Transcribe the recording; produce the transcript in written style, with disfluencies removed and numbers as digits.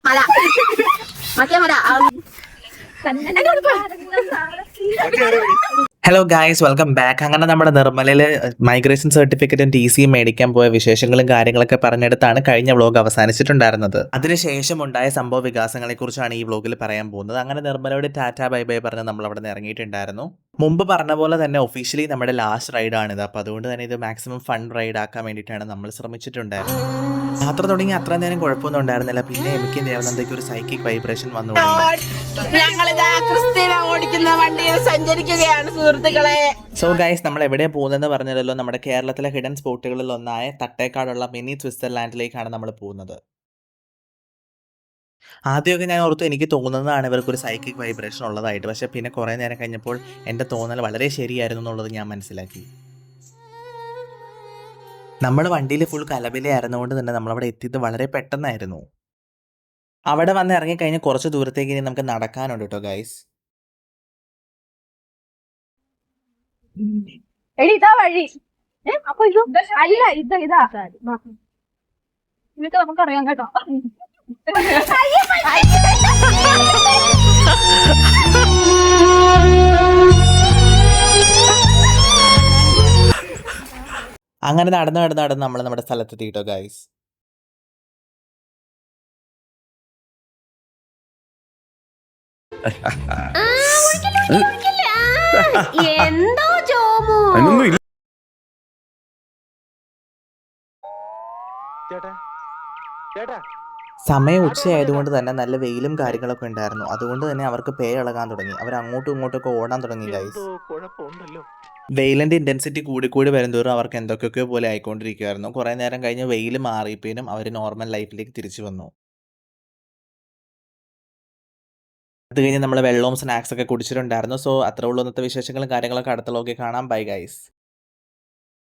മല മറ്റേ മല ഹലോ ഗായ്സ്, വെൽക്കം ബാക്ക്. അങ്ങനെ നമ്മുടെ നിർമ്മലയിൽ മൈഗ്രേഷൻ സർട്ടിഫിക്കറ്റും TCയും മേടിക്കാൻ പോയ വിശേഷങ്ങളും കാര്യങ്ങളൊക്കെ പറഞ്ഞെടുത്താണ് കഴിഞ്ഞ വ്ലോഗ് അവസാനിച്ചിട്ടുണ്ടായിരുന്നത്. അതിനുശേഷം ഉണ്ടായ സംഭവ വികാസങ്ങളെ കുറിച്ചാണ് ഈ വ്ലോഗിൽ പറയാൻ പോകുന്നത്. അങ്ങനെ നിർമ്മലയോട് ടാറ്റ ബൈ ബൈ പറഞ്ഞ് നമ്മൾ അവിടെ നിന്ന് ഇറങ്ങിയിട്ടുണ്ടായിരുന്നു. മുമ്പ് പറഞ്ഞ പോലെ തന്നെ ഒഫീഷ്യലി നമ്മുടെ ലാസ്റ്റ് റൈഡാണിത്. അപ്പോൾ അതുകൊണ്ട് തന്നെ ഇത് മാക്സിമം ഫൺ റൈഡ് ആക്കാൻ വേണ്ടിയിട്ടാണ് നമ്മൾ ശ്രമിച്ചിട്ടുണ്ടായിരുന്നത്. യാത്ര തുടങ്ങി അത്ര നേരം കുഴപ്പമൊന്നും ഉണ്ടായിരുന്നില്ല. പിന്നെ എനിക്ക് ദേവനന്ദയ്ക്ക് ഒരു സൈക്കിക് വൈബ്രേഷൻ വന്നു ഓടിക്കുന്ന വണ്ടിയിൽ സഞ്ചരിക്കുകയാണ് സുഹൃത്തുക്കളെ. സോ ഗൈസ്, നമ്മൾ എവിടെയാണ് പോകുന്നതെന്ന് പറഞ്ഞല്ലോ, നമ്മുടെ കേരളത്തിലെ ഹിഡൻ സ്പോട്ടുകളിൽ ഒന്നായ തട്ടേക്കാടുള്ള മിനി സ്വിറ്റ്സർലാൻഡിലേക്കാണ് നമ്മൾ പോകുന്നത്. ആദ്യമൊക്കെ ഞാൻ ഓർത്തു എനിക്ക് തോന്നുന്നതാണ് ഇവർക്കൊരു സൈക്കിക് വൈബ്രേഷൻ ഉള്ളതായിട്ട്. പക്ഷെ പിന്നെ കുറേ നേരം കഴിഞ്ഞപ്പോൾ എൻ്റെ തോന്നൽ വളരെ ശരിയായിരുന്നു എന്നുള്ളത് ഞാൻ മനസ്സിലാക്കി. നമ്മൾ വണ്ടിയിൽ ഫുൾ കലബിലയായിരുന്നുകൊണ്ട് തന്നെ നമ്മളവിടെ എത്തിയത് വളരെ പെട്ടെന്നായിരുന്നു. അവിടെ വന്ന് ഇറങ്ങിക്കഴിഞ്ഞാൽ കുറച്ച് ദൂരത്തേക്ക് ഇനി നമുക്ക് നടക്കാനുണ്ട് കേട്ടോ ഗൈസ്. എടി ഇതാ വഴി. അപ്പൊ ഇത് അല്ല ഇതാ ഇതൊക്കെ നമുക്കറിയാം കേട്ടോ. അങ്ങനെ നടന്ന് നമ്മൾ നമ്മുടെ സ്ഥലത്തെത്തി കേട്ടോ ഗൈസ്. എന്തോ ജോമു സമയം ഉച്ചയായതുകൊണ്ട് തന്നെ നല്ല വെയിലും കാര്യങ്ങളൊക്കെ ഉണ്ടായിരുന്നു. അതുകൊണ്ട് തന്നെ അവർക്ക് പേ ഇളകാൻ തുടങ്ങി. അവർ അങ്ങോട്ടും ഇങ്ങോട്ടൊക്കെ ഓടാൻ തുടങ്ങി ഗൈസ്. വെയിലിന്റെ ഇന്റൻസിറ്റി കൂടി വരുന്തോറും അവർക്ക് എന്തൊക്കെയൊക്കെ പോലെ ആയിക്കൊണ്ടിരിക്കുവായിരുന്നു. കുറെ നേരം കഴിഞ്ഞ് വെയിൽ മാറിയപ്പോഴും അവർ നോർമൽ ലൈഫിലേക്ക് തിരിച്ചു വന്നു. അത് കഴിഞ്ഞ് നമ്മൾ വെള്ളവും സ്നാക്സ് ഒക്കെ കുടിച്ചിട്ടുണ്ടായിരുന്നു. സോ അത്ര ഉള്ളൂ ഇന്നത്തെ വിശേഷങ്ങളും കാര്യങ്ങളൊക്കെ അടുത്ത വ്ലോഗിൽ കാണാം. Bye guys.